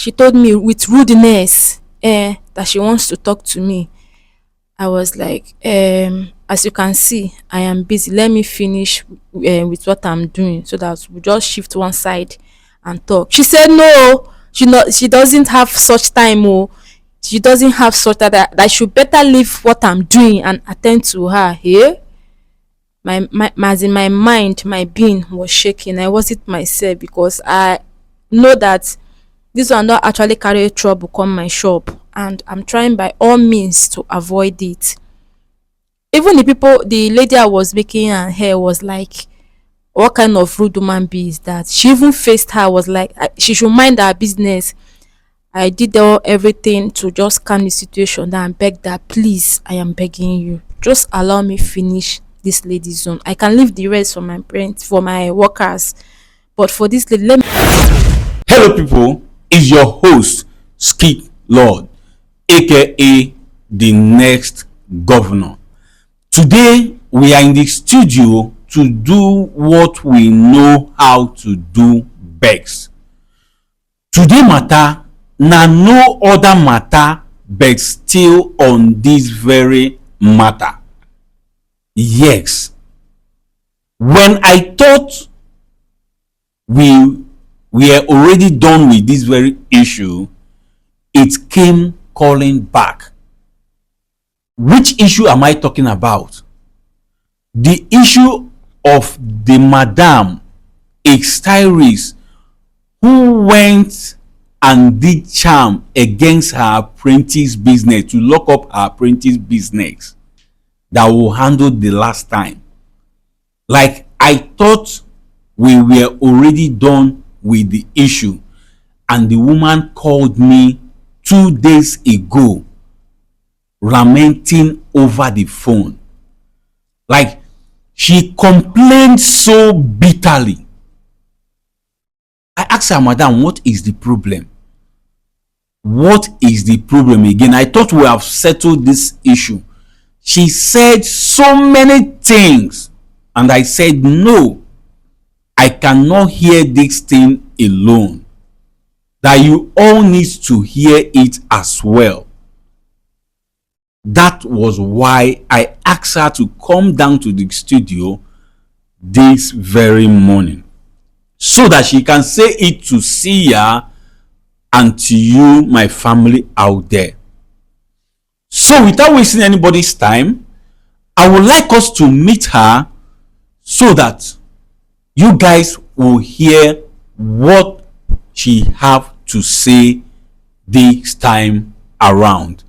She told me with rudeness that she wants to talk to me. I was like, as you can see, I am busy. Let me finish with what I'm doing so that we just shift one side and talk. She said no, she doesn't have such time. Oh, she doesn't have such that I should better leave what I'm doing and attend to her. Here, as in my mind, my being was shaking. I wasn't myself because I know that this one not actually carry trouble come my shop, and I'm trying by all means to avoid it. Even the lady I was making her hair was like, what kind of rude woman be is that? She even faced her, was like, she should mind her business. I did everything to just calm the situation and beg that, please, I am begging you, just allow me finish this lady's zone. I can leave the rest for my parents, for my workers, but for this lady, let me. Hello, people. Is your host Skit Lord, aka the next governor. Today we are in the studio to do what we know how to do best. Today matter na no other matter but still on this very matter. Yes, when I thought we are already done with this very issue, it came calling back. Which issue am I talking about? The issue of the madam, a stylist, who went and did charm against her apprentice business to lock up her apprentice business that will handle the last time. Like, I thought we were already done with the issue, and the woman called me 2 days ago lamenting over the phone. Like, she complained so bitterly. I asked her, madam, what is the problem? What is the problem again? I thought we have settled this issue. She said so many things, and I said no, I cannot hear this thing alone, that you all need to hear it as well. That was why I asked her to come down to the studio this very morning, so that she can say it to Sia and to you, my family out there. So without wasting anybody's time, I would like us to meet her so that you guys will hear what she have to say this time around.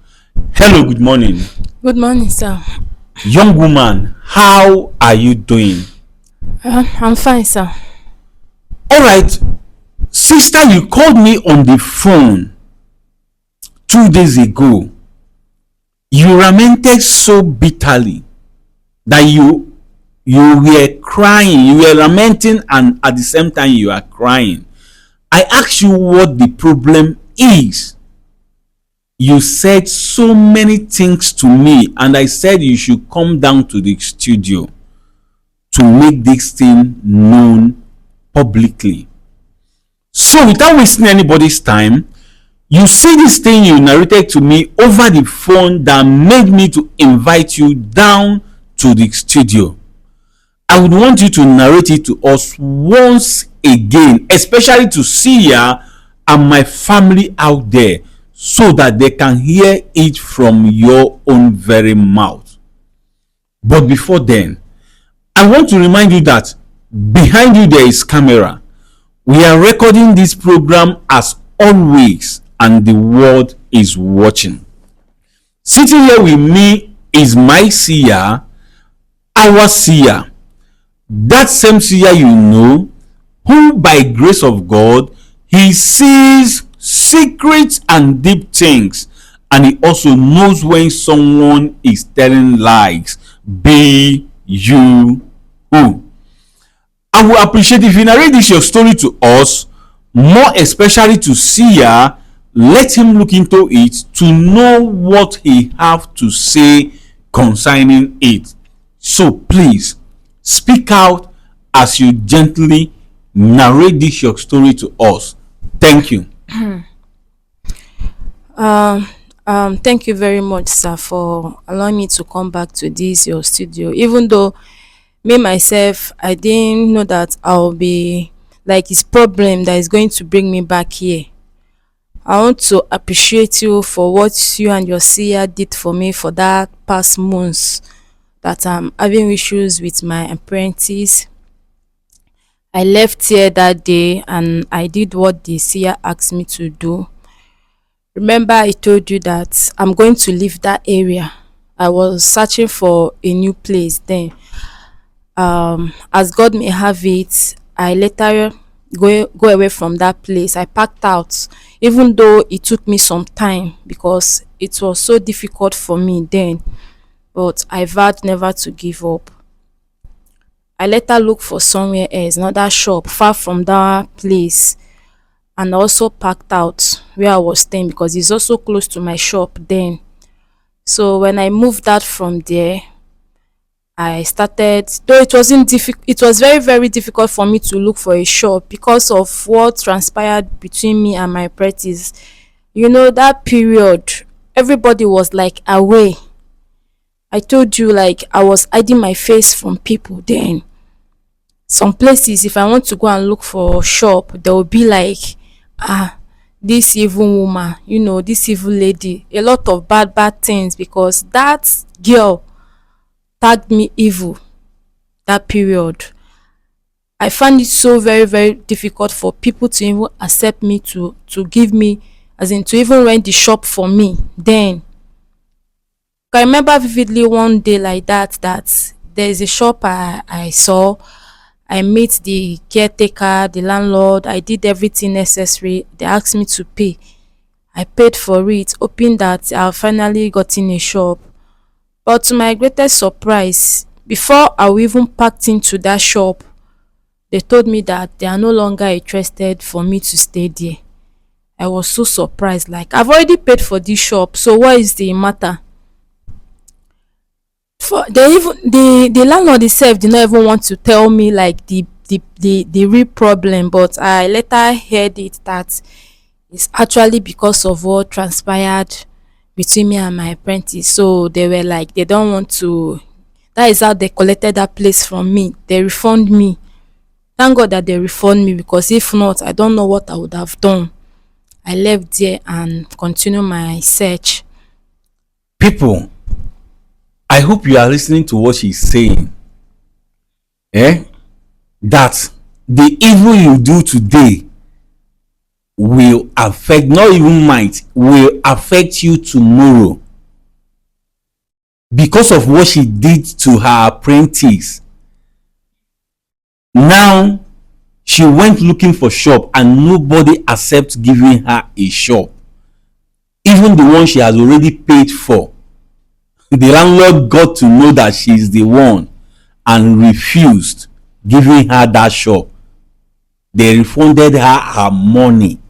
Hello, good morning. Good morning, sir. Young woman, how are you doing? I'm fine, sir. All right, sister, you called me on the phone 2 days ago. You lamented so bitterly that you were crying, you were lamenting, and at the same time you are crying. I asked you what the problem is. You said so many things to me, and I said you should come down to the studio to make this thing known publicly. So without wasting anybody's time, you see this thing you narrated to me over the phone that made me to invite you down to the studio. I would want you to narrate it to us once again, especially to Sia and my family out there, so that they can hear it from your own very mouth. But before then, I want to remind you that behind you there is camera. We are recording this program as always, and the world is watching. Sitting here with me is my Sia, our Sia, that same Sia you know, who by grace of God, he sees secrets and deep things, and he also knows when someone is telling lies. Be you who. I will appreciate if you narrate this your story to us, more especially to Sia. Let him look into it to know what he have to say concerning it. So please speak out as you gently narrate this your story to us. Thank you. Um, Thank you very much, sir, for allowing me to come back to this your studio. Even though me myself, I didn't know that I'll be like it's problem that is going to bring me back here. I want to appreciate you for what you and your seer did for me for that past months that I'm having issues with my apprentice. I left here that day and I did what the seer asked me to do. Remember, I told you that I'm going to leave that area. I was searching for a new place then. As God may have it, I later go away from that place. I packed out, even though it took me some time because it was so difficult for me then. But I vowed never to give up. I later looked for somewhere else, another shop far from that place, and I also packed out where I was staying because it's also close to my shop then. So when I moved out from there, I started, though it wasn't difficult, it was very, very difficult for me to look for a shop because of what transpired between me and my apprentice. You know, that period, everybody was like away. I told you, like, I was hiding my face from people then. Some places, if I want to go and look for shop, they will be like, ah, this evil woman, you know, this evil lady, a lot of bad things because that girl tagged me evil that period. I find it so very, very difficult for people to even accept me to give me, as in to even rent the shop for me then. I remember vividly one day like that there's a shop I saw. I met the caretaker, the landlord. I did everything necessary. They asked me to pay. I paid for it, hoping that I finally gotten a shop. But to my greatest surprise, before I even packed into that shop, they told me that they are no longer interested for me to stay there. I was so surprised, like I've already paid for this shop, so what is the matter? For they even the landlord itself did not even want to tell me like the real problem, but I later heard it that it's actually because of what transpired between me and my apprentice. So they were like they don't want to, that is how they collected that place from me. They refund me. Thank God that they refund me because if not, I don't know what I would have done. I left there and continue my search. People, I hope you are listening to what she's saying. Eh? That the evil you do today will affect, not even might, will affect you tomorrow because of what she did to her apprentice. Now she went looking for shop and nobody accepts giving her a shop, even the one she has already paid for. The landlord got to know that she is the one and refused giving her that shop. They refunded her money.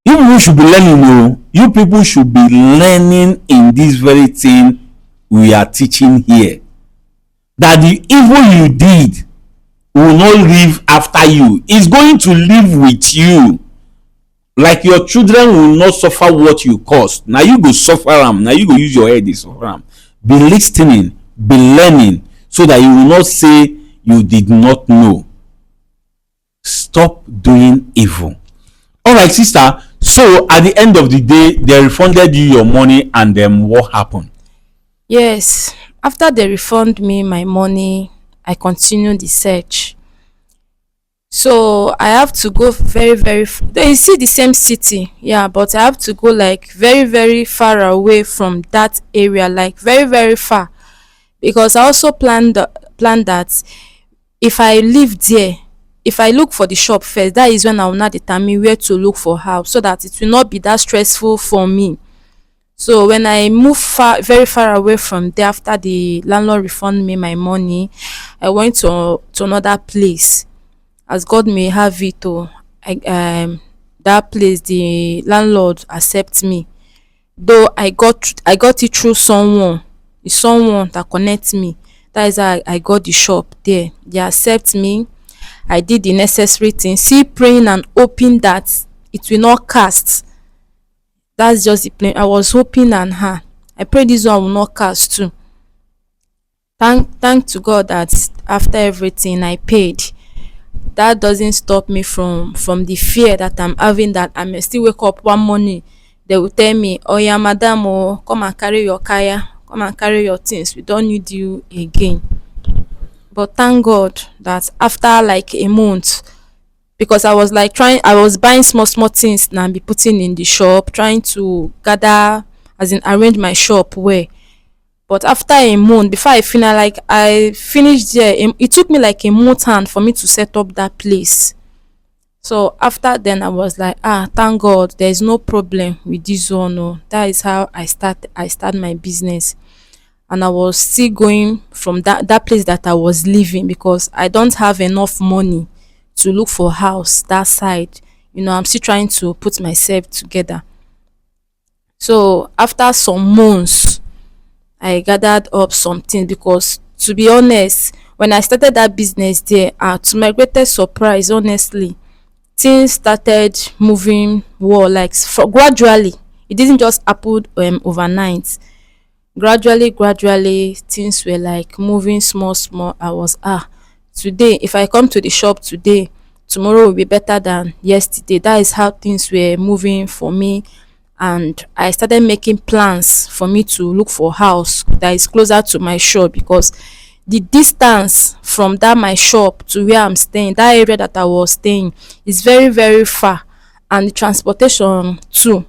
You people should be learning. You people should be learning in this very thing we are teaching here, that the evil you did will not live after you. It's going to live with you. Like your children will not suffer what you caused. Now you go suffer them. Now you go use your head to suffer them. Be listening, be learning, so that you will not say you did not know. Stop doing evil. All right, sister. So at the end of the day, they refunded you your money, and then what happened? Yes, after they refund me my money, I continue the search. So I have to go very, very. You see the same city, yeah, but I have to go like very, very far away from that area, like very, very far, because I also planned that if I live there, if I look for the shop first, that is when I will not determine where to look for house, so that it will not be that stressful for me. So when I move far, very far away from there, after the landlord refund me my money, I went to another place. As God may have it, oh, I that place the landlord accept me. Though I got it through someone, it's someone that connects me. That is how I got the shop there. They accept me. I did the necessary things, see praying and hoping that it will not cast. That's just the plan. I was hoping and her. I pray this one will not cast too. Thank to God that after everything I paid. That doesn't stop me from the fear that I'm having, that I may still wake up one morning, they will tell me, oh yeah, madam, oh, come and carry your kaya, come and carry your things, we don't need you again. But thank God that after like a month, because I was like trying, I was buying small things and be putting in the shop, trying to gather, as in arrange my shop well. But after a month, before I finished there, it took me like a month and for me to set up that place. So after then I was like, ah, thank God there is no problem with this one. Oh. That is how I start my business. And I was still going from that place that I was living, because I don't have enough money to look for house that side. I'm still trying to put myself together. So after some months, I gathered up something, because to be honest, when I started that business there, to my greatest surprise, honestly, things started moving well, like for gradually. It didn't just happen overnight. Gradually, things were like moving small. I was, today, if I come to the shop today, tomorrow will be better than yesterday. That is how things were moving for me. And I started making plans for me to look for house that is closer to my shop, because the distance from that my shop to where I'm staying, that area that I was staying, is very far, and the transportation too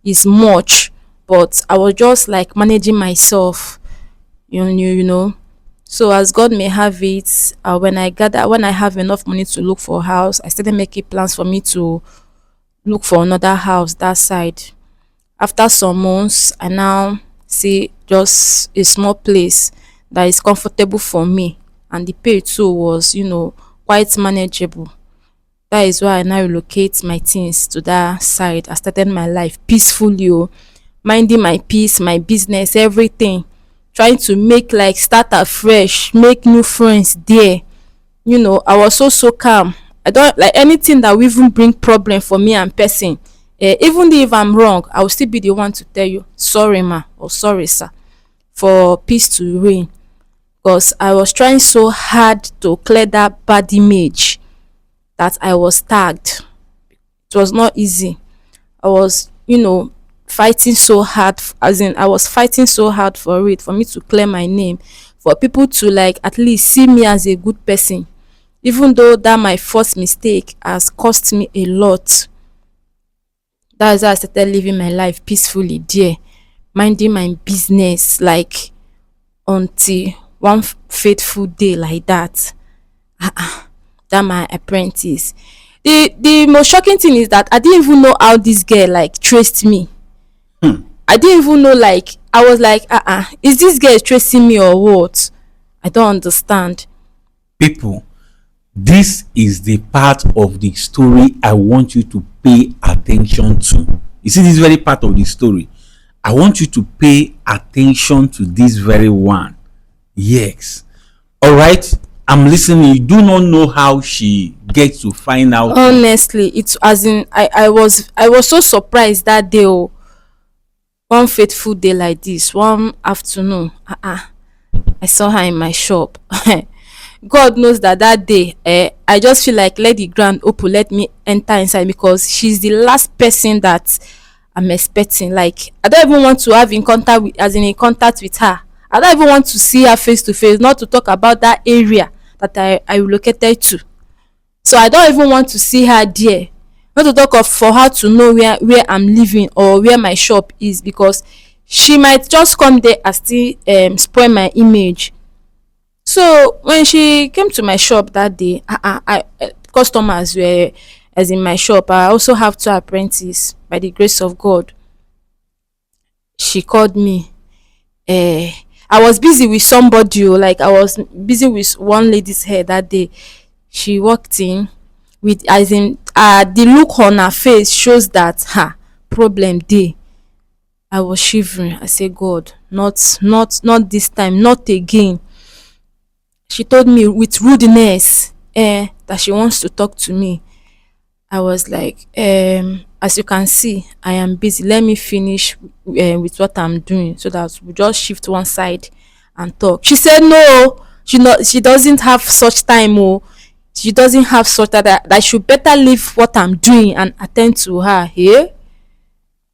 is much. But I was just like managing myself, you know. So as God may have it, when I have enough money to look for a house, I started making plans for me to look for another house that side. After some months, I now see just a small place that is comfortable for me, and the pay too was, quite manageable. That is why I now relocate my things to that side. I started my life peacefully, minding my peace, my business, everything. Trying to make like start afresh, make new friends there. I was so calm. I don't like anything that will even bring problem for me and person. Even if I'm wrong, I will still be the one to tell you sorry ma, or sorry sir, for peace to reign. Because I was trying so hard to clear that bad image that I was tagged. It was not easy. I was, fighting so hard, as in I was fighting so hard for it, for me to clear my name, for people to like at least see me as a good person, even though that my first mistake has cost me a lot. That's how I started living my life peacefully there, minding my business, like until one fateful day like that. That my apprentice. The most shocking thing is that I didn't even know how this girl like traced me. I didn't even know, like I was like, is this girl tracing me or what? I don't understand. People, this is the part of the story I want you to pay attention to. You see this very part of the story, I want you to pay attention to this very one. Yes. All right, I'm listening. You do not know how she gets to find out. Honestly, it's as in I was so surprised that day. Oh, one fateful day like this, one afternoon, I saw her in my shop. God knows that that day, I just feel like let the ground open, let me enter inside, because she's the last person that I'm expecting. Like I don't even want to have in contact with, as in contact with her. I don't even want to see her face to face, not to talk about that area that I relocated to. So I don't even want to see her there. Not to talk of for her to know where I'm living or where my shop is, because she might just come there and still spoil my image. So when she came to my shop that day, customers were as in my shop. I also have two apprentices by the grace of God. She called me. Uh, I was busy with somebody, like I was busy with one lady's hair that day. She walked in with, as in the look on her face shows that her problem day. I was shivering. I said, God, not this time, not again. She told me with rudeness that she wants to talk to me. I was like, as you can see, I am busy. Let me finish with what I'm doing so that we just shift one side and talk. She said no, she doesn't have such time. Oh, she doesn't have such that I should better leave what I'm doing and attend to her. Here,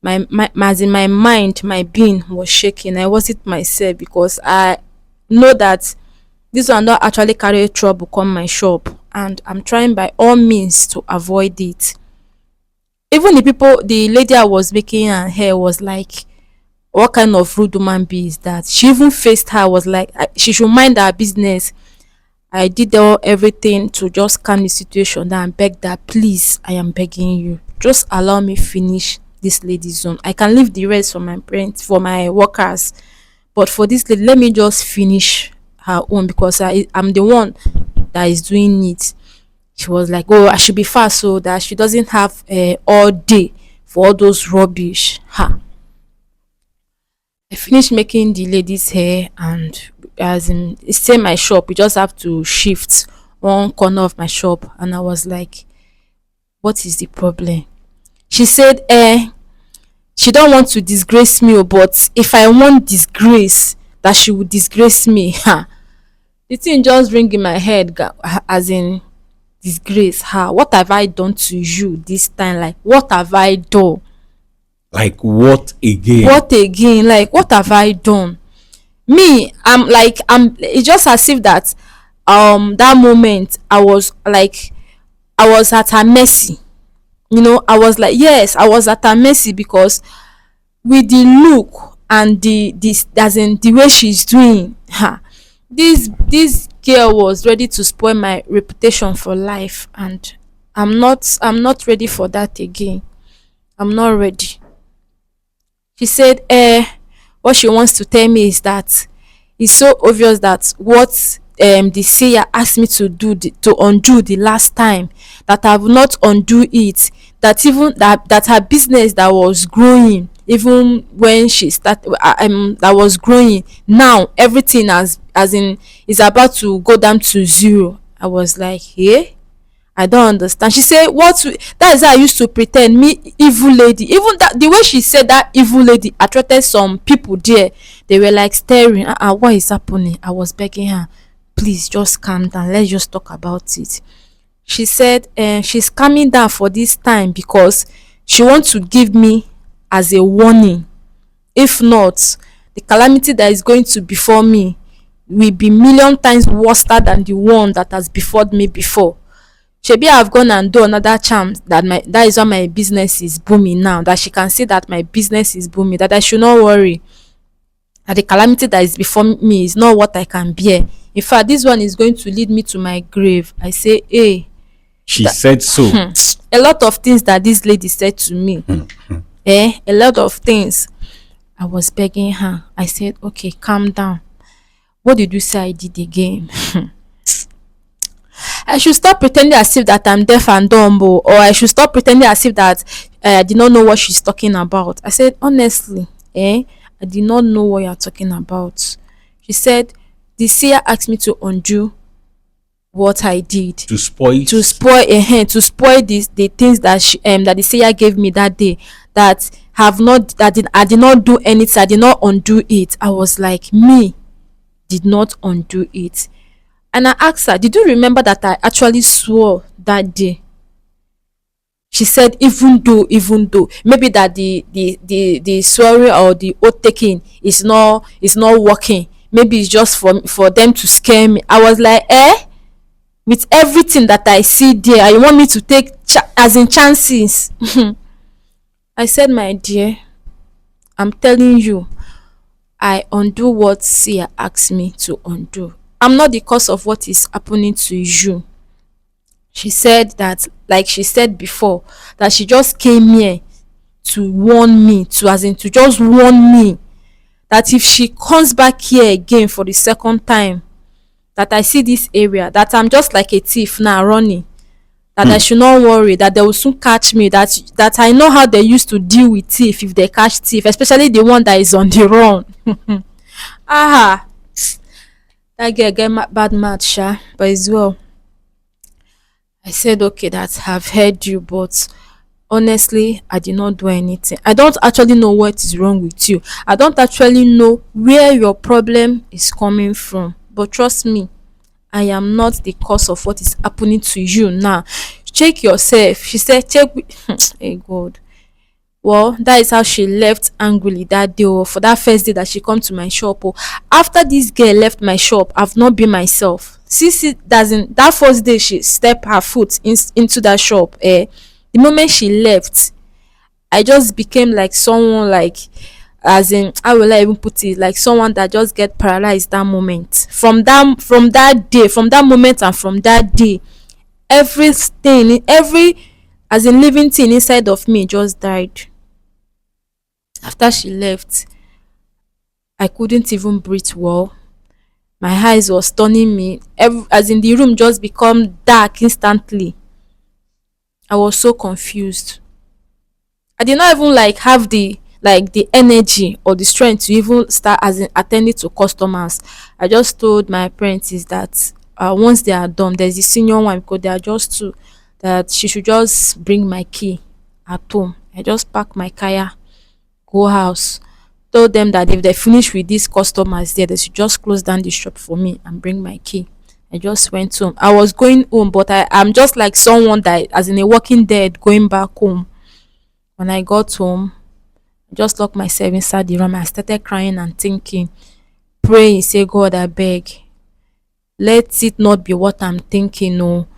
as in my mind, my being was shaking. I wasn't myself because I know that this one not actually carry trouble come my shop, and I'm trying by all means to avoid it. Even the lady I was making her hair was like, what kind of rude woman be is that? She even faced her, was like, she should mind her business. I did everything to just calm the situation down and beg that, please, I am begging you, just allow me finish this lady's zone. I can leave the rest for my parents, for my workers, but for this lady, let me just finish her own because I'm the one that is doing it. She was like, oh, I should be fast so that she doesn't have all day for all those rubbish. Ha. I finished making the lady's hair, and as in it's still my shop, we just have to shift one corner of my shop. And I was like, what is the problem? She said, she don't want to disgrace me, oh, but if I want disgrace, that she would disgrace me. Ha. The thing just ring in my head, as in disgrace her. What have I done to you this time? Like, what have I done? Like what again? What again? Like, what have I done? Me, I'm like, it's just as if that that moment I was like, I was at her mercy. I was like, yes, I was at her mercy because with the look and the this as in the way she's doing, this girl was ready to spoil my reputation for life, and I'm not ready for that again. I'm not ready. She said, what she wants to tell me is that it's so obvious that what the seer asked me to do, to undo the last time, that I will not undo it. That even that her business that was growing, even when she started, that was growing, now everything as in is about to go down to zero. I was like, hey, I don't understand. She said, that is how I used to pretend, me evil lady. Even that, the way she said that evil lady attracted some people there. They were like staring. What is happening? I was begging her, please just calm down. Let's just talk about it. She said, she's calming down for this time because she wants to give me as a warning. If not, the calamity that is going to befall me will be million times worse than the one that has befalled me before. Shebi I've gone and do another charm that is why my business is booming now. That she can see that my business is booming. That I should not worry. That the calamity that is before me is not what I can bear. In fact, this one is going to lead me to my grave. I say, hey. She said so. A lot of things that this lady said to me. A lot of things. I was begging her. I said, okay, calm down. What did you say I did again? I should stop pretending as if that I'm deaf and dumb, or I should stop pretending as if that I did not know what she's talking about. I said, honestly, I did not know what you're talking about. She said, the seer asked me to undo what I did. To spoil the things that that the seer gave me that day, that I did not do anything. I did not undo it. I was like, me did not undo it. And I asked her, did you remember that I actually swore that day? She said, even though, maybe that the swearing or the oath taking is not working. Maybe it's just for them to scare me. I was like, with everything that I see there, you want me to take as in chances? I said, my dear, I'm telling you, I undo what Sia asked me to undo. I'm not the cause of what is happening to you. She said that, like she said before, that she just came here to warn me, to just warn me that if she comes back here again for the second time, that I see this area, that I'm just like a thief now running, that I should not worry, that they will soon catch me, that I know how they used to deal with thief if they catch thief, especially the one that is on the run. That girl get bad mad, but as well. I said, okay, that I've heard you, but Honestly, I did not do anything. I don't actually know what is wrong with you. I don't actually know where your problem is coming from. But trust me, I am not the cause of what is happening to you now. Check yourself. She said, check. Hey, God. Well, that is how she left angrily that day, or for that first day that she come to my shop. Oh, after this girl left my shop, I've not been myself. See, doesn't that first day she stepped her foot into that shop. The moment she left, I just became like someone like, as in, how will I even put it, like someone that just get paralyzed that moment. From that moment, and from that day, everything, every, as in, living thing inside of me just died. After she left, I couldn't even breathe well. My eyes was turning me. As in, the room just become dark instantly. I was so confused. I did not even like have the energy or the strength to even start as in attending to customers. I just told my apprentice that once they are done, there's the senior one because they are just two, that she should just bring my key at home. I just pack my kaya, go house. Told them that if they finish with these customers there, they should just close down the shop for me and bring my key. I just went home. I was going home, but I'm just like someone that, as in a walking dead, going back home. When I got home, I just locked myself inside the room. I started crying and thinking, praying, say, God, I beg, let it not be what I'm thinking. No,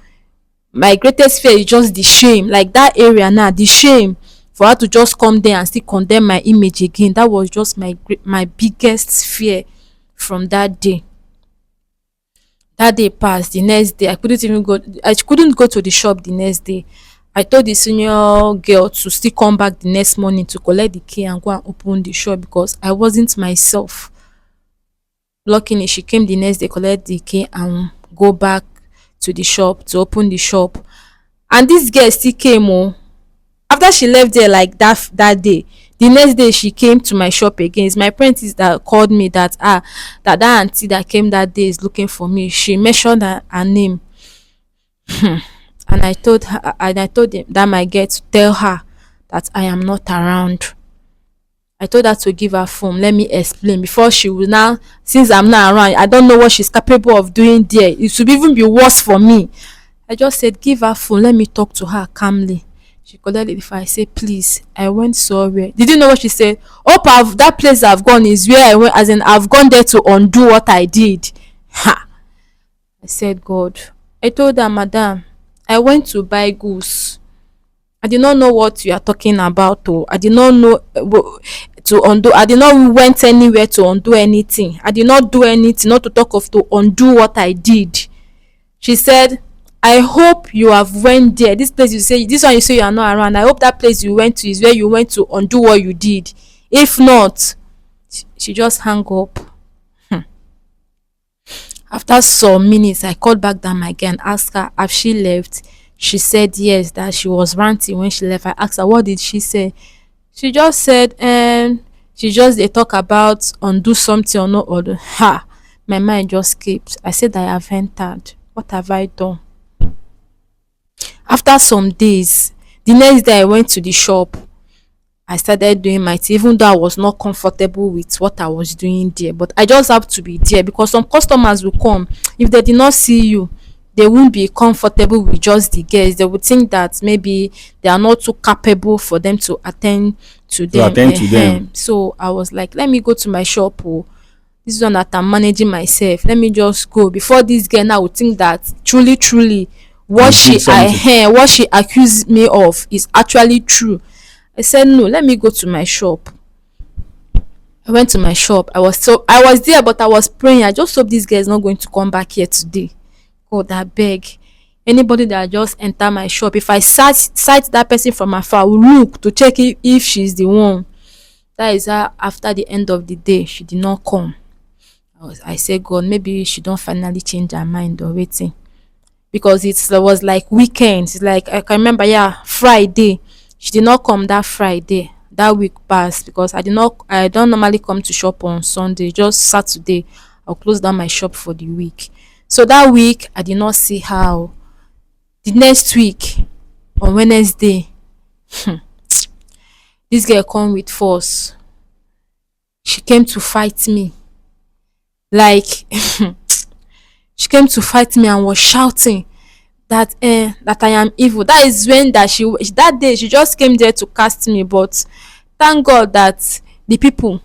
my greatest fear is just the shame, like that area now, the shame for her to just come there and still condemn my image again. That was just my biggest fear from that day. That day passed. The next day, I couldn't go to the shop the next day. I told the senior girl to still come back the next morning to collect the key and go and open the shop because I wasn't myself. Luckily, she came the next day, collect the key and go back to the shop to open the shop. And this girl still came. Oh, after she left there like that day, the next day she came to my shop again. It's my apprentice that called me that that auntie that came that day is looking for me. She mentioned her name. And I told him that my girl to tell her that I am not around. I told her to give her phone. Let me explain before she will now, since I'm not around, I don't know what she's capable of doing there. It should even be worse for me. I just said, give her phone. Let me talk to her calmly. She collected it before I said, please, I went somewhere. Did you know what she said? Hope that place I've gone is where I went, as in I've gone there to undo what I did. Ha! I said, God. I told her, madam, I went to buy goose. I did not know what you are talking about. Oh, I did not know to undo. I did not went anywhere to undo anything. I did not do anything, not to talk of to undo what I did. She said, I hope you have went there. This place you say, this one you say you are not around. I hope that place you went to is where you went to undo what you did. If not, she just hung up. After some minutes, I called back down again, asked her, have she left? She said yes, that she was ranting when she left. I asked her, what did she say? She just said, she just they talk about undo something or not undo. Ha! My mind just skipped. I said I have entered. What have I done? After some days, the next day I went to the shop. I started doing my thing, even though I was not comfortable with what I was doing there. But I just have to be there because some customers will come. If they did not see you, they won't be comfortable with just the guests. They would think that maybe they are not too capable for them to attend to To them. attend to them. So I was like, let me go to my shop. Oh, this is one that I'm managing myself. Let me just go before this girl now would think that truly You did something. what she accused me of is actually true. I said no, let me go to my shop. I went to my shop. I was there, but I was praying. I just hope this girl is not going to come back here today. God, I beg. Anybody that just enter my shop, if I sight that person from afar, I will look to check if she's the one. That is how after the end of the day, she did not come. I said, God, maybe she don't finally change her mind or waiting. Because it was like weekends. It's like I can remember, yeah, Friday. She did not come that Friday. That week passed because I don't normally come to shop on Sunday. Just Saturday, I'll close down my shop for the week. So that week I did not see her. The next week on Wednesday, This girl come with force. She came to fight me. Like she came to fight me and was shouting that I am evil. That is when that day she just came there to cast me. But thank God that the people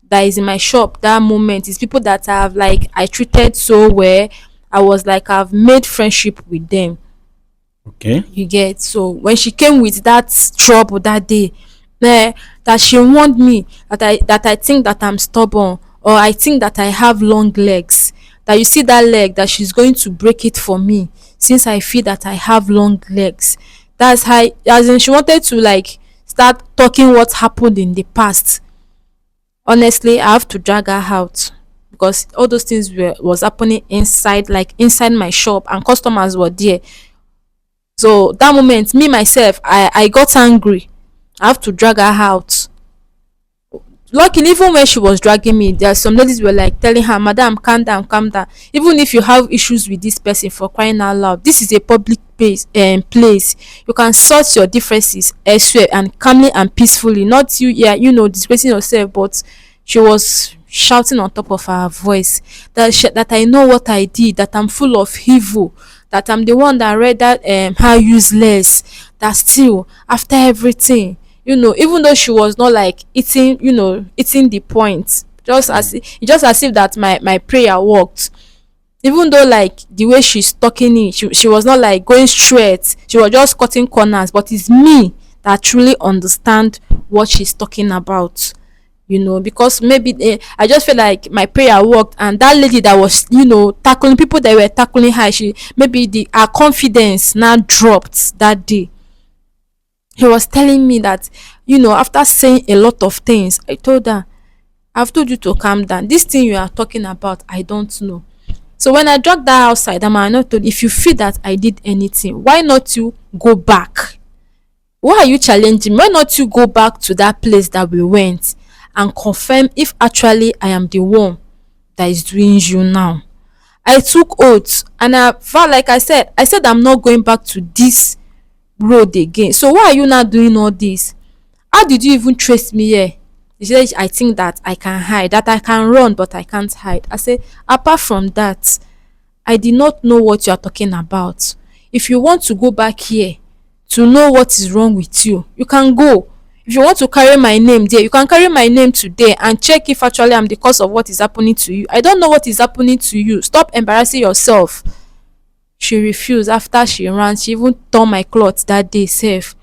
that is in my shop that moment is people that I treated so well. I was like I've made friendship with them. Okay. You get. So when she came with that trouble that day, eh, that she warned me that I think that I'm stubborn, or I think that I have long legs. That you see that leg, that she's going to break it for me since I feel that I have long legs. That's how, as in she wanted to like start talking what happened in the past. Honestly, I have to drag her out because all those things was happening inside, like inside my shop, and customers were there. So that moment, me myself, I got angry. I have to drag her out. Luckily, even when she was dragging me, there are some ladies were like telling her, "Madam, calm down, calm down. Even if you have issues with this person, for crying out loud, this is a public place. You can sort your differences elsewhere and calmly and peacefully. Not you, yeah, disgracing yourself." But she was shouting on top of her voice that I know what I did, that I'm full of evil, that I'm the one that read that her useless, that still after everything, even though she was not like eating the point, just as if that my prayer worked. Even though like the way she's talking it, she was not like going straight, she was just cutting corners, but it's me that truly understand what she's talking about. Because maybe I just feel like my prayer worked, and that lady that was tackling people that were tackling her, she maybe the her confidence now dropped that day. He was telling me that, after saying a lot of things, I told her, "I've told you to calm down. This thing you are talking about, I don't know." So when I dragged her outside, I not told, "If you feel that I did anything, why not you go back? Why are you challenging me? Why not you go back to that place that we went and confirm if actually I am the one that is doing you now?" I took oath, and I felt like I said I'm not going back to this road again. So why are you not doing all this? How did you even trace me here? He said, "I think that I can hide, that I can run, but I can't hide." I said, "Apart from that, I did not know what you are talking about. If you want to go back here to know what is wrong with you, you can go. If you want to carry my name there, you can carry my name today and check if actually I'm the cause of what is happening to you. I don't know what is happening to you. Stop embarrassing yourself." She refused. After she ran, she even tore my clothes that day safe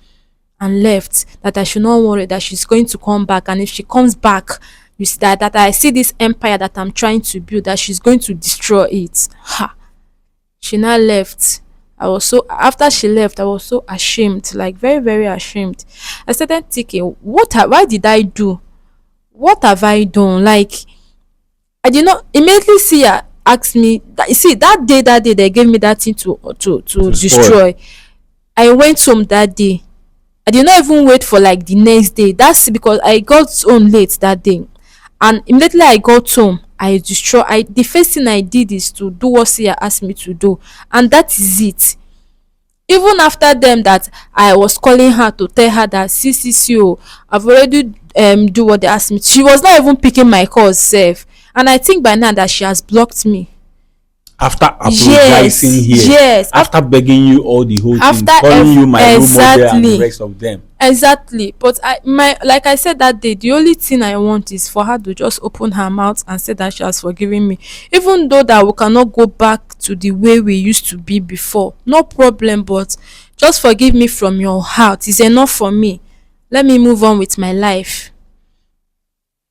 and left. That I should not worry, that she's going to come back, and if she comes back, you see that I see this empire that I'm trying to build, that she's going to destroy it. Ha! She now left. After she left, I was so ashamed, like very, very ashamed. I started thinking, why did I do? What have I done? Like, I did not immediately see her ask me that. You see, that day they gave me that thing to To spoil. destroy. I went home that day. I did not even wait for like the next day. That's because I got home late that day. And immediately I got home, the first thing I did is to do what Sia asked me to do. And that is it. Even after them that I was calling her to tell her that, see, oh, I've already do what they asked me. She was not even picking my calls safe. And I think by now that she has blocked me. After apologizing Yes, here, yes. after begging you all the whole thing, After calling you my role model and the exactly. rest of them. Exactly. But like I said that day, the only thing I want is for her to just open her mouth and say that she has forgiven me. Even though that we cannot go back to the way we used to be before. No problem, but just forgive me from your heart. It's enough for me. Let me move on with my life.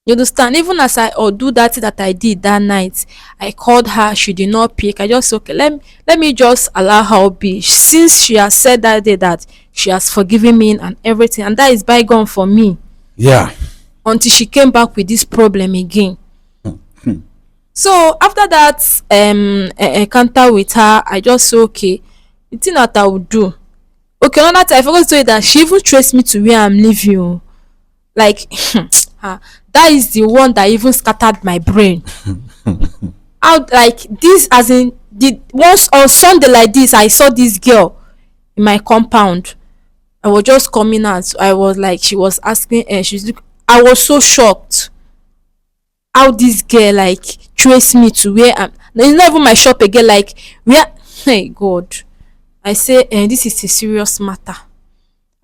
You understand? Even as I do that thing that I did that night, I called her, she did not pick. I just okay, let me just allow her be. Since she has said that day that she has forgiven me and everything, and that is bygone for me. Yeah. Until she came back with this problem again. So after that encounter with her, I just say okay, the thing that I would do. Okay, another time I forgot to tell you that she even traced me to where I'm living. Oh. Like that is the one that even scattered my brain. Out like this, as in the once on Sunday like this, I saw this girl in my compound. I was just coming out. I was like, she was asking, I was so shocked how this girl like trace me to where I'm. It's not even my shop again. Like where? Hey God, I say, this is a serious matter.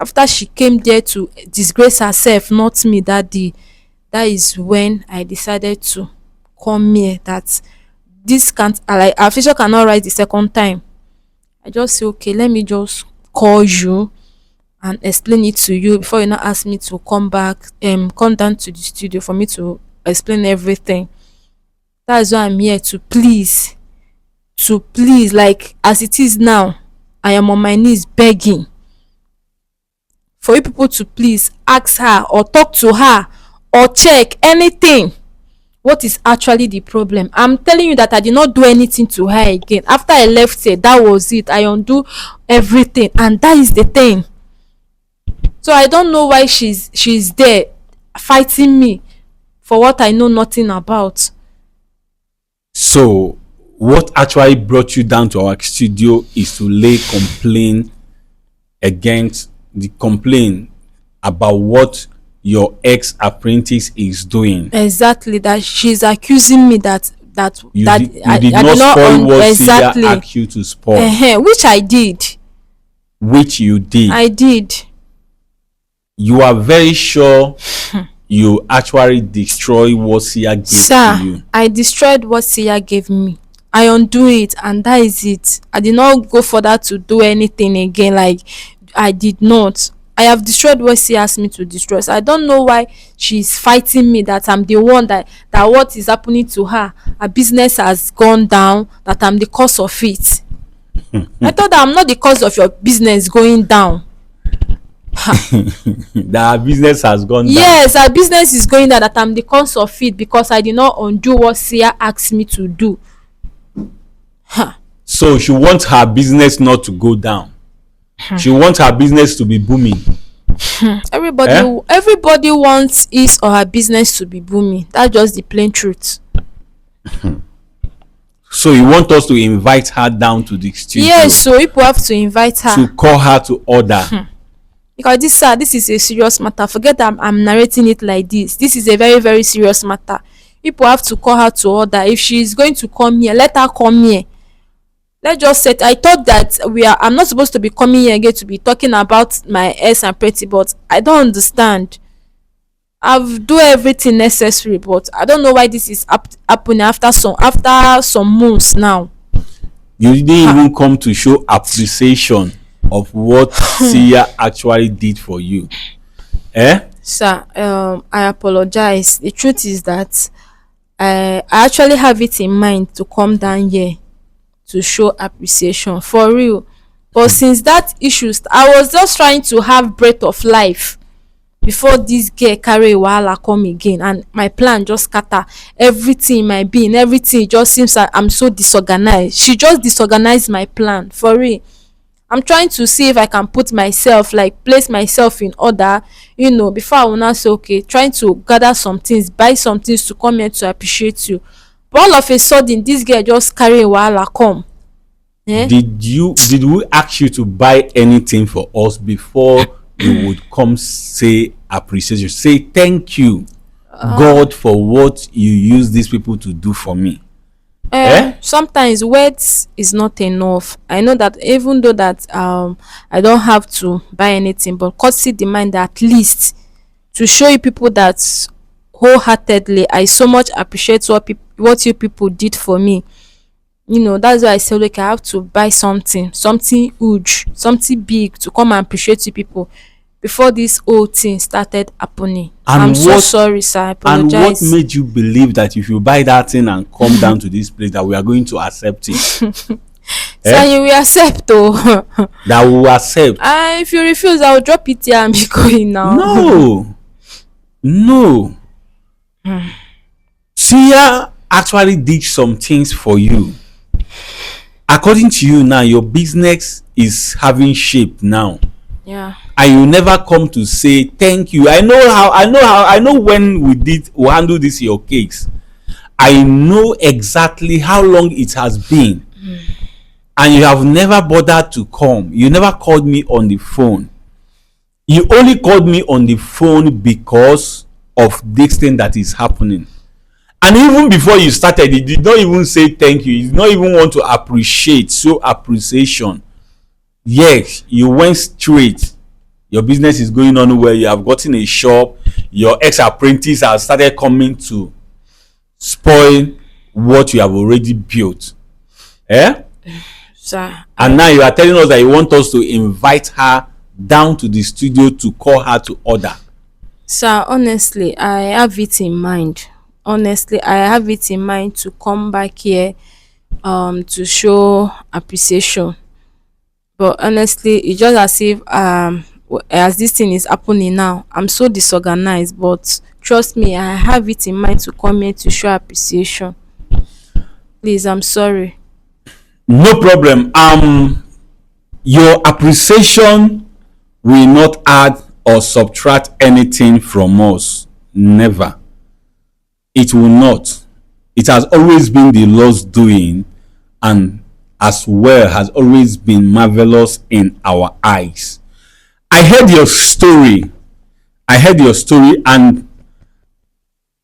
After she came there to disgrace herself, not me, that day, that is when I decided to come here. That this can't, like, our official cannot rise the second time. I just say, okay, let me just call you and explain it to you before you now ask me to come back, come down to the studio for me to explain everything. That's why I'm here to please, like as it is now, I am on my knees begging for you people to please ask her or talk to her or check anything. What is actually the problem? I'm telling you that I did not do anything to her again. After I left here, that was it. I undo everything, and that is the thing. So I don't know why she's there fighting me for what I know nothing about. So what actually brought you down to our studio is to lay complaint against the complaint about what your ex apprentice is doing. Exactly, that she's accusing me that You that did, you I did did not not spoil what exactly. Celia asked you to spoil, Which I did. which you did. I did. You are very sure you actually destroy what Sia gave Sir, to you. I destroyed what Sia gave me. I undo it, and that is it. I did not go further to do anything again. Like I did not. I have destroyed what she asked me to destroy. So I don't know why she's fighting me, that I'm the one that what is happening to her. Her business has gone down, that I'm the cause of it. I thought that I'm not the cause of your business going down. That her business has gone down. Yes, her business is going down, that I'm the cause of it because I did not undo what Sia asked me to do. So she wants her business not to go down. She wants her business to be booming. Everybody wants his or her business to be booming. That's just the plain truth. So you want us to invite her down to the studio? Yes, so people have to invite her to call her to order. because this is a serious matter. Forget that I'm narrating it like this. This is a very, very serious matter. People have to call her to order. If she is going to come here, let her come here. Let's just say, I thought that I'm not supposed to be coming here again to be talking about my ex and Pretty, but I don't understand. I've do everything necessary, but I don't know why this is happening after some months now. You didn't even come to show appreciation of what Sia actually did for you. Sir, I apologize. The truth is that I actually have it in mind to come down here to show appreciation for real. But since that issue, I was just trying to have breath of life before this girl carry wahala come again, and my plan just scatter. Everything, my being, everything, it just seems like I'm so disorganized. She just disorganized my plan for real. I'm trying to see if I can put myself, like place myself in order, before I will not say okay, trying to gather some things, buy some things to come here to appreciate you. But all of a sudden, this girl just carry wahala come. Did we ask you to buy anything for us before you would come say appreciation? Say thank you, God, for what you use these people to do for me. Sometimes words is not enough. I know that even though that I don't have to buy anything, but courtesy demand that at least to show you people that wholeheartedly I so much appreciate what you people did for me. That's why I said, look, I have to buy something huge, something big to come and appreciate you people before this whole thing started happening. I'm so sorry, sir. I apologize. And what made you believe that if you buy that thing and come down to this place that we are going to accept it? Sir, you will accept though. That we will accept. If you refuse, I will drop it here and be going now. No. Sia actually did some things for you. According to you now, your business is having shape now. Yeah. And you never come to say thank you. I know when we handle this your case. I know exactly how long it has been. And you have never bothered to come. You never called me on the phone. You only called me on the phone because of this thing that is happening. And even before you started, you did not even say thank you. You did not even want to appreciate. So appreciation. Yes, you went straight. Your business is going on well. You have gotten a shop. Your ex-apprentice has started coming to spoil what you have already built. Eh? Sir, And now you are telling us that you want us to invite her down to the studio to call her to order. sir, honestly, I have it in mind. Honestly, I have it in mind to come back here to show appreciation. But honestly, it's just as if as this thing is happening now, I'm so disorganized. But trust me, I have it in mind to come here to show appreciation. Please, I'm sorry. No problem. Your appreciation will not add or subtract anything from us. Never. It will not. It has always been the Lord's doing, and as well has always been marvelous in our eyes. I heard your story. And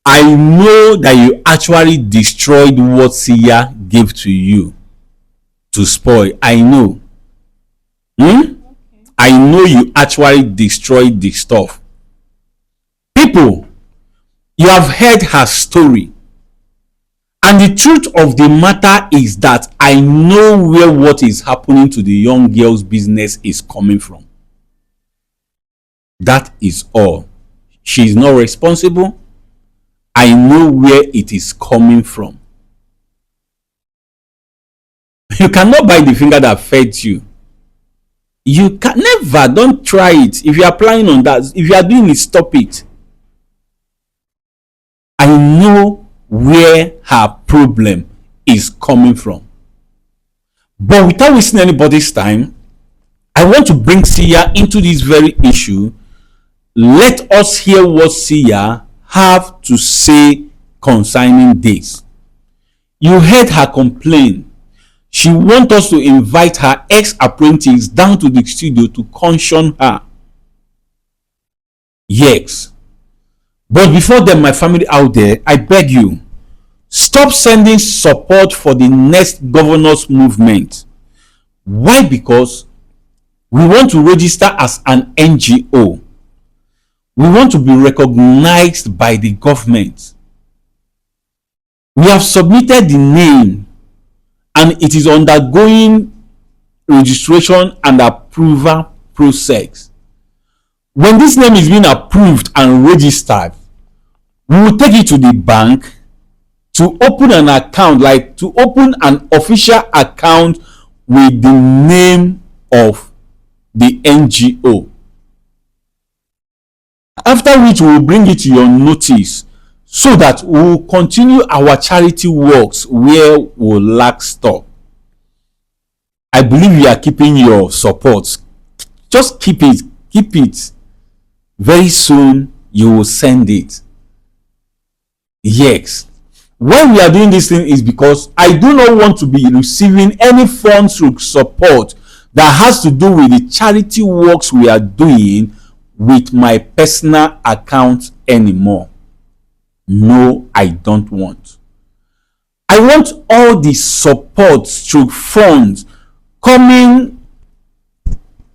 I know that you actually destroyed what Sia gave to you to spoil. I know. I know you actually destroyed the stuff. People, you have heard her story. And the truth of the matter is that I know where what is happening to the young girl's business is coming from. That is all. She is not responsible. I know where it is coming from. You cannot bite the finger that fed you. You can never. Don't try it. If you are planning on that, if you are doing it, stop it. I know where her problem is coming from. But without wasting anybody's time, I want to bring Sia into this very issue. Let us hear what Sia have to say concerning this. You heard her complain. She wants us to invite her ex-apprentice down to the studio to caution her. Yes. But before then, my family out there, I beg you, stop sending support for the next governor's movement. Why? Because we want to register as an NGO. We want to be recognized by the government. We have submitted the name and it is undergoing registration and approval process. When this name is being approved and registered, we will take it to the bank to open an account, like to open an official account with the name of the NGO. After which we will bring it to your notice so that we will continue our charity works where we lack stock. I believe you are keeping your support. Just keep it. Keep it. Very soon you will send it. Yes. Why we are doing this thing is because I do not want to be receiving any funds to support that has to do with the charity works we are doing with my personal account anymore. No, I don't want. I want all the support through funds coming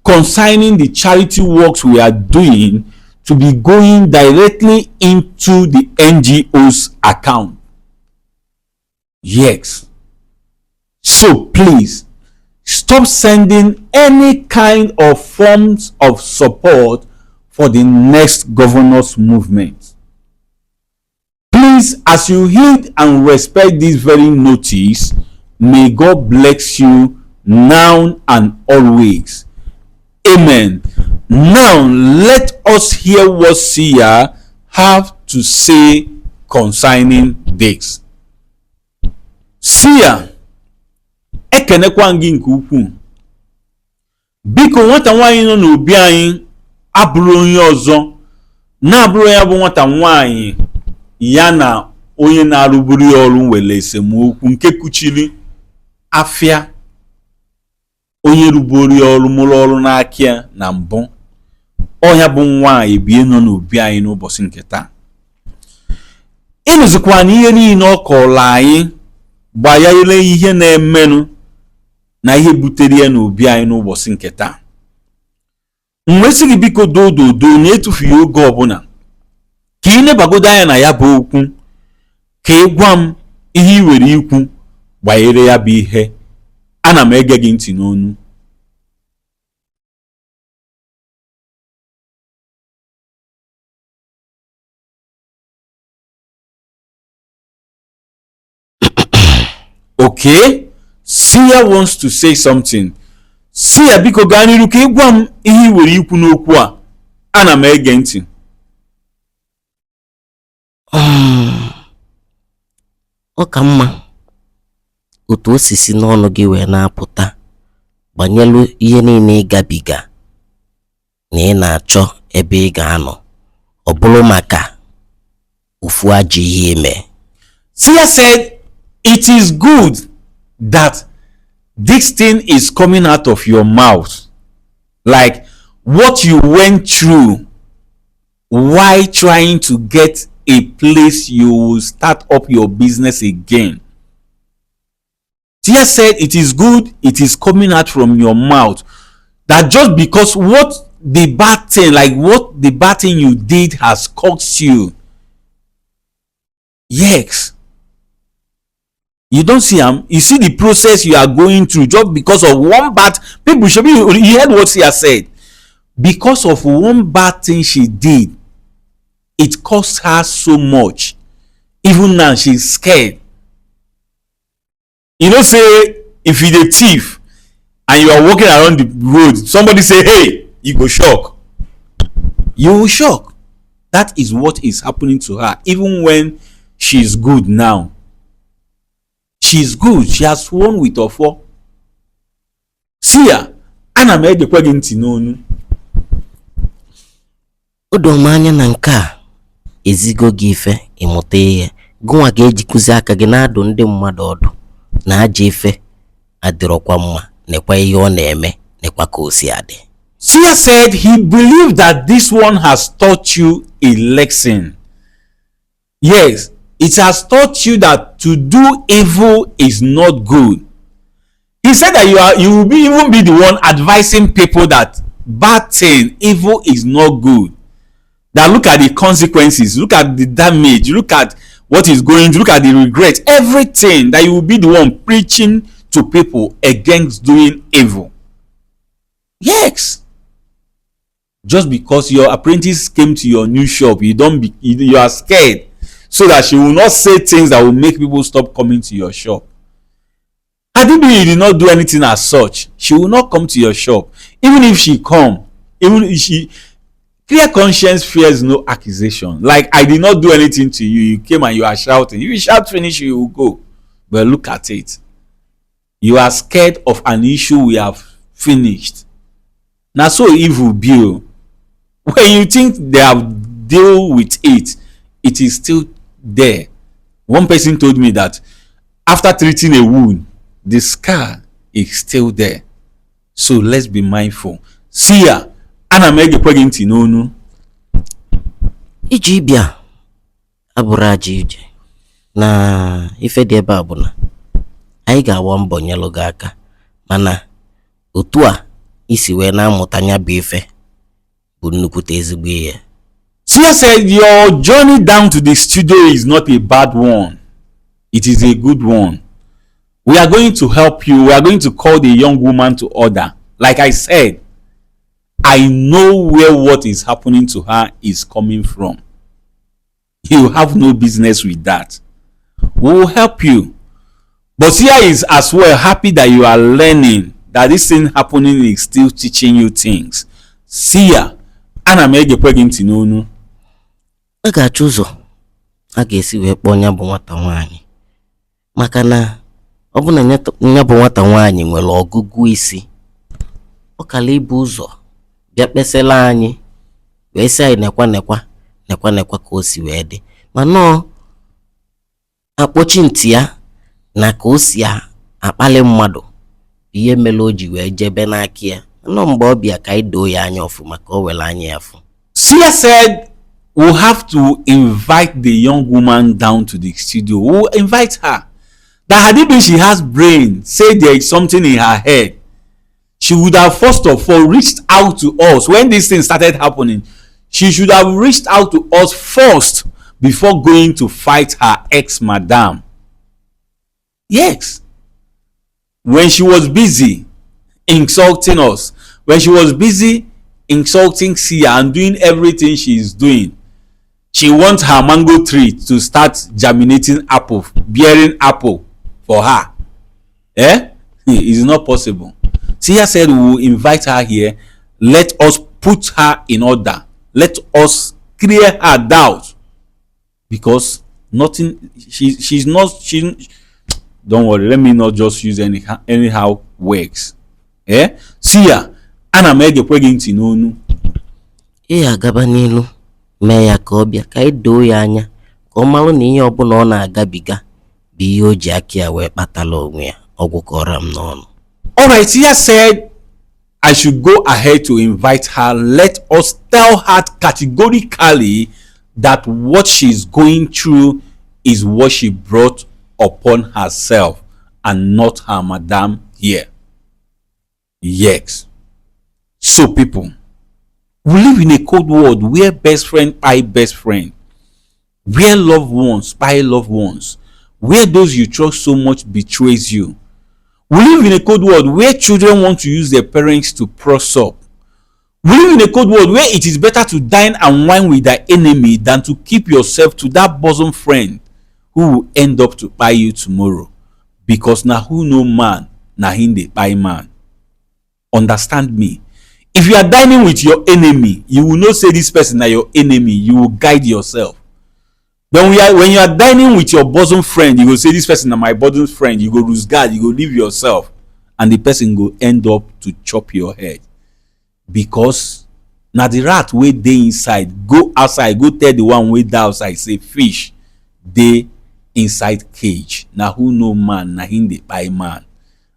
concerning the charity works we are doing to be going directly into the NGO's account. Yes. So please stop sending any kind of forms of support for the next governor's movement. Please, as you heed and respect this very notice, may God bless you now and always. Amen. Now let us hear what Sia have to say concerning this. Sia, ekenekwa gị nke ukwuu. Biko nwata nwaanyị nọ n'obi anyị abụrụ onye ọzọ, na-abụrụ ya bụ nwata nwaanyị ya na onye na-arụburu ya ọrụ nwere esemokwu nke kuchiri afịa onye rụburu ya ọrụ mụrụ ọrụ n'aka ya na mbụ Onya bụ nwa ebie nọ n'obi anyị n'ụbọchị nke taa. Ịnụzikwa na ihe niile ọ kọrọ anyị gbanyere ihe na-emenụ na ihe butere ya n'obi anyị n'ụbọchị nke taa. Mgbe sị gị biko dododo na-etufughị oge ọbụla ka ị nebagodo anya na ya bụ okwu, ka ị gwa m ihe ị nwere ikwu gbanyere ya bụ ihe. Ana m ege gị ntị n'onu. Okay, Sia wants to say something. Sia biko gaa n'iru ka ị gwa m ihe ị nwere ikwu n'okwu a. Ana m ege ntị. Ọ ka mma otu osisi n'ọnụ gị wee na-apụta banyelu ihe niile ị gabiga na ị na-achọ ebe ị ga-anọ, ọ bụrụ maka ofu ajọ ihe eme. Sia said it is good that this thing is coming out of your mouth, like what you went through while trying to get a place you will start up your business again. Tia said it is good it is coming out from your mouth, that just because what the bad thing you did has cost you. Yes, you don't see you see the process you are going through just because of one bad. People should be, you heard what Tia said. Because of one bad thing she did, it cost her so much. Even now she's scared. You know, say if you're a thief and you are walking around the road, somebody say, hey, you go shock. You will shock. That is what is happening to her. Even when she's good now. She's good. She has won with her four. Sia, ana m egekwa gị ntị n'onu. O doro m anya na nke a ezigo gị ife ịmụta ihe. Gụnwa ga-ejikuzi aka gị na-adụ ndị mmadụ ọdụ na ajọ ife adịrọkwa mma, nekwa ihe ọ na-eme, nekwa ka o si adị. Sia said he believed that this one has taught you a lesson. Yes, it has taught you that to do evil is not good. He said that you will even be the one advising people that bad thing, evil is not good. That look at the consequences, look at the damage, look at what is going, look at the regret, everything, that you will be the one preaching to people against doing evil. Yes. Just because your apprentice came to your new shop, you are scared, so that she will not say things that will make people stop coming to your shop. Had it been you did not do anything as such, she will not come to your shop. Even if she come, even if she, clear conscience fears no accusation. Like, I did not do anything to you, you came and you are shouting. If you shout finish, you will go. But look at it. You are scared of an issue we have finished. Now so evil be. When you think they have dealt with it, it is still there. One person told me that after treating a wound, the scar is still there. So let's be mindful. Sia, ana m egekwa gị ntị n'onu. Iji ịbịa abụrụ aja ije na ife dị ebe a bụ na anyị ga-agba mbọ nyelụ gị aka, mana otu a isi wee na-amụta nya bụ ife bụ nnukwute ezigbo ihe. Sia said your journey down to the studio is not a bad one. It is a good one. We are going to help you. We are going to call the young woman to order. Like I said, I know where what is happening to her is coming from. You have no business with that. We will help you. But Sia is as well happy that you are learning, that this thing happening is still teaching you things. Sia, ana m egekwa gị ntị n'onu. A ga-achọ ụzọ a ga-esi wee kpọọ nya bụ nwata nwaanyị, maka na ọ bụ na nya bụ nwata nwaanyị nwere ọgụgụ isi, ọ kala ibu ụzọ bịa kpesala anyị wee sị anyị nekwa ka o si wee dị, mana akpọchi ntị ya na ka o si akpali mmadụ ihe mere o ji wee jebe n'aka ya. No mgbe ọ bịa ka anyị doo ya anya ọfụma ka o were anya ya fụ. Sia said we'll have to invite the young woman down to the studio. We'll invite her. That had it been she has brain, say there is something in her head, she would have first of all reached out to us when this thing started happening. She should have reached out to us first before going to fight her ex-madam. Yes. When she was busy insulting us, when she was busy insulting Sia and doing everything she is doing, she wants her mango tree to start germinating apple, bearing apple for her. It's not possible. Sia said we will invite her here. Let us put her in order. Let us clear her doubt, because nothing. She's not. Don't worry. Let me not just use anyhow works. Sia, ana m egekwe gị ntị n'onu. Ị agaba n'ilu mee ya ka ọ bịa ka anyị doo ya anya ka ọ marụ na ihe ọbụla ọ na-agabiga bụ ihe o ji aka ya wee kpatala onwe ya ọgwụ kọrọ m n'ọnụ. Alright, Sia said I should go ahead to invite her. Let us tell her categorically that what she's going through is what she brought upon herself and not her madam here. Yes. So people, we live in a cold world where best friend buy best friend, where loved ones buy loved ones, where those you trust so much betrays you. We live in a cold world where children want to use their parents to press up. We live in a cold world where it is better to dine and wine with thy enemy than to keep yourself to that bosom friend who will end up to buy you tomorrow. Because na who know man, na him dey buy man. Understand me. If you are dining with your enemy, you will not say this person na your enemy. You will guide yourself. When you are dining with your bosom friend, you go say this person na my bosom friend. You go lose guard. You go leave yourself, and the person go end up to chop your head. Because na the rat wey dey inside go outside go tell the one wey dey outside say fish dey inside cage. Na who know man, na him dey buy man.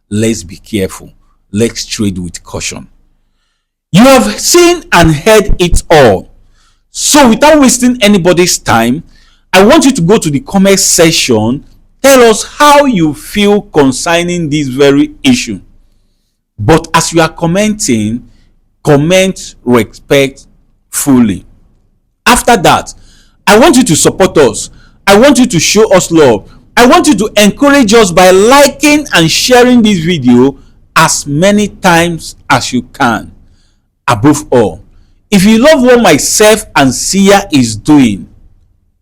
Let's be careful. Let's trade with caution. You have seen and heard it all. So without wasting anybody's time, I want you to go to the comment section. Tell us how you feel concerning this very issue. But as you are commenting, comment respectfully. After that, I want you to support us. I want you to show us love. I want you to encourage us by liking and sharing this video as many times as you can. Above all, if you love what myself and Sia is doing,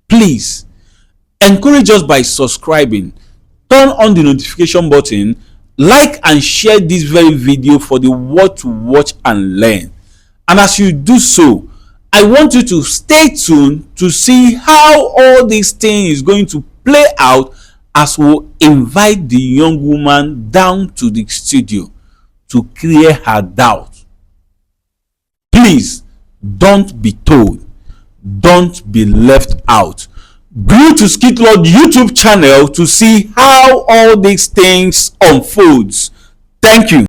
please encourage us by subscribing, turn on the notification button, like and share this very video for the world to watch and learn. And as you do so, I want you to stay tuned to see how all this thing is going to play out as we'll invite the young woman down to the studio to clear her doubt. Please don't be told, don't be left out. Go to SKITLORD YouTube channel to see how all these things unfolds. Thank you.